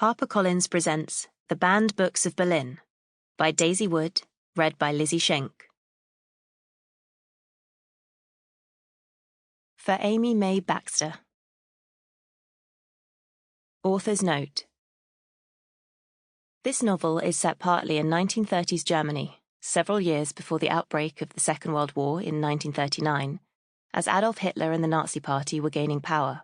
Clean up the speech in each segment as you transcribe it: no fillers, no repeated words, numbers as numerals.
HarperCollins presents The Banned Books of Berlin by Daisy Wood, read by Lizzie Schenk. For Amy May Baxter. Author's note. This novel is set partly in 1930s Germany, several years before the outbreak of the Second World War in 1939, as Adolf Hitler and the Nazi Party were gaining power.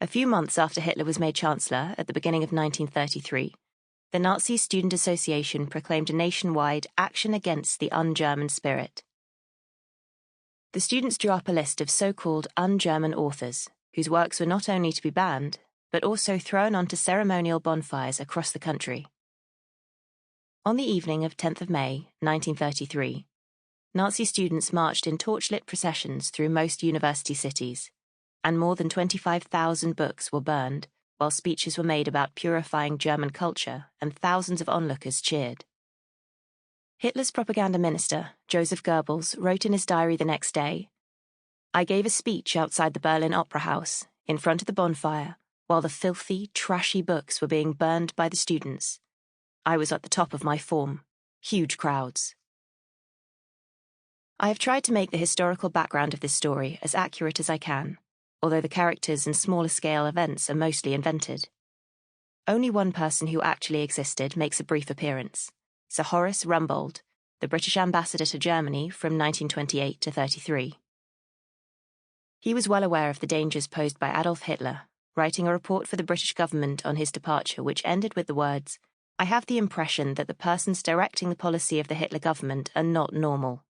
A few months after Hitler was made Chancellor at the beginning of 1933, the Nazi Student Association proclaimed a nationwide action against the un-German spirit. The students drew up a list of so-called un-German authors, whose works were not only to be banned, but also thrown onto ceremonial bonfires across the country. On the evening of 10th of May, 1933, Nazi students marched in torchlit processions through most university cities, and more than 25,000 books were burned, while speeches were made about purifying German culture, and thousands of onlookers cheered. Hitler's propaganda minister, Joseph Goebbels, wrote in his diary the next day, "I gave a speech outside the Berlin Opera House, in front of the bonfire, while the filthy, trashy books were being burned by the students. I was at the top of my form. Huge crowds." I have tried to make the historical background of this story as accurate as I can, although the characters and smaller-scale events are mostly invented. Only one person who actually existed makes a brief appearance, Sir Horace Rumbold, the British ambassador to Germany from 1928 to 33. He was well aware of the dangers posed by Adolf Hitler, writing a report for the British government on his departure which ended with the words, "I have the impression that the persons directing the policy of the Hitler government are not normal."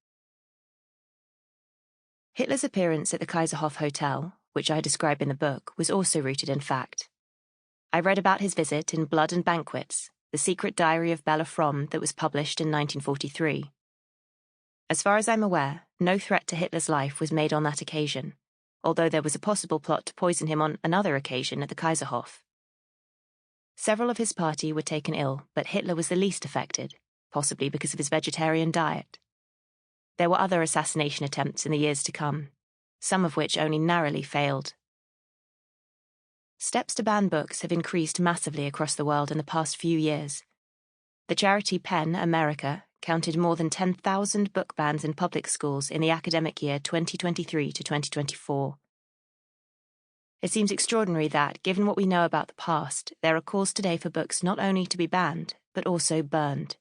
Hitler's appearance at the Kaiserhof Hotel, which I describe in the book, was also rooted in fact. I read about his visit in Blood and Banquets, the secret diary of Bella Fromm that was published in 1943. As far as I'm aware, no threat to Hitler's life was made on that occasion, although there was a possible plot to poison him on another occasion at the Kaiserhof. Several of his party were taken ill, but Hitler was the least affected, possibly because of his vegetarian diet. There were other assassination attempts in the years to come, some of which only narrowly failed. Steps to ban books have increased massively across the world in the past few years. The charity PEN America counted more than 10,000 book bans in public schools in the academic year 2023 to 2024. It seems extraordinary that, given what we know about the past, there are calls today for books not only to be banned, but also burned.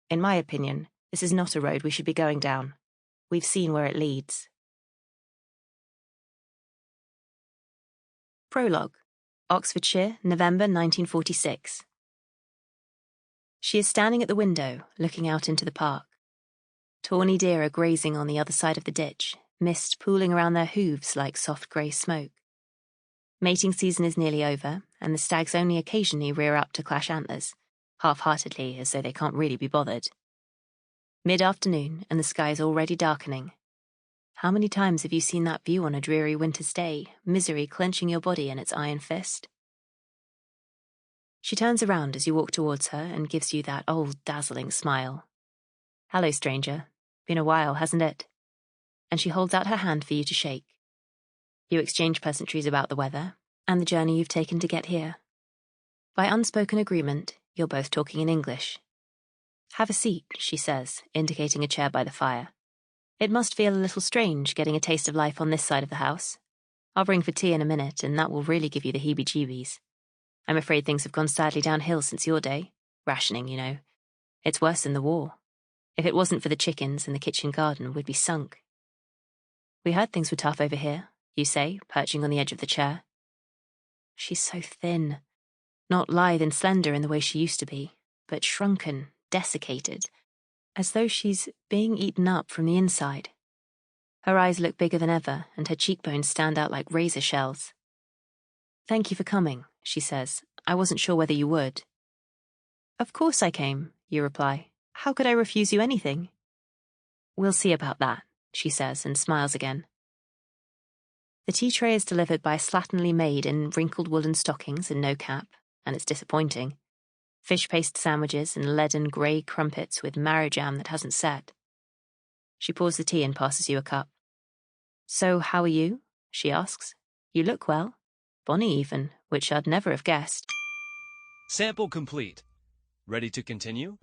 In my opinion, this is not a road we should be going down. We've seen where it leads. Prologue, Oxfordshire, November 1946. She is standing at the window, looking out into the park. Tawny deer are grazing on the other side of the ditch, mist pooling around their hooves like soft grey smoke. Mating season is nearly over, and the stags only occasionally rear up to clash antlers, half-heartedly as though they can't really be bothered. Mid-afternoon, and the sky is already darkening. How many times have you seen that view on a dreary winter's day, misery clenching your body in its iron fist? She turns around as you walk towards her and gives you that old dazzling smile. "Hello, stranger. Been a while, hasn't it?" And she holds out her hand for you to shake. You exchange pleasantries about the weather and the journey you've taken to get here. By unspoken agreement, you're both talking in English. "Have a seat," she says, indicating a chair by the fire. "It must feel a little strange getting a taste of life on this side of the house. I'll ring for tea in a minute, and that will really give you the heebie-jeebies. I'm afraid things have gone sadly downhill since your day. Rationing, you know. It's worse than the war. If it wasn't for the chickens and the kitchen garden, we'd be sunk." "We heard things were tough over here," you say, perching on the edge of the chair. She's so thin. Not lithe and slender in the way she used to be, but shrunken, desiccated, as though she's being eaten up from the inside. Her eyes look bigger than ever, and her cheekbones stand out like razor shells. "Thank you for coming," she says. "I wasn't sure whether you would." "Of course I came," you reply. "How could I refuse you anything?" "We'll see about that," she says, and smiles again. The tea tray is delivered by a slatternly maid in wrinkled woolen stockings and no cap, and it's disappointing. Fish paste sandwiches and leaden grey crumpets with marrow jam that hasn't set. She pours the tea and passes you a cup. "So, how are you?" she asks. "You look well. Bonny even, which I'd never have guessed." Sample complete. Ready to continue?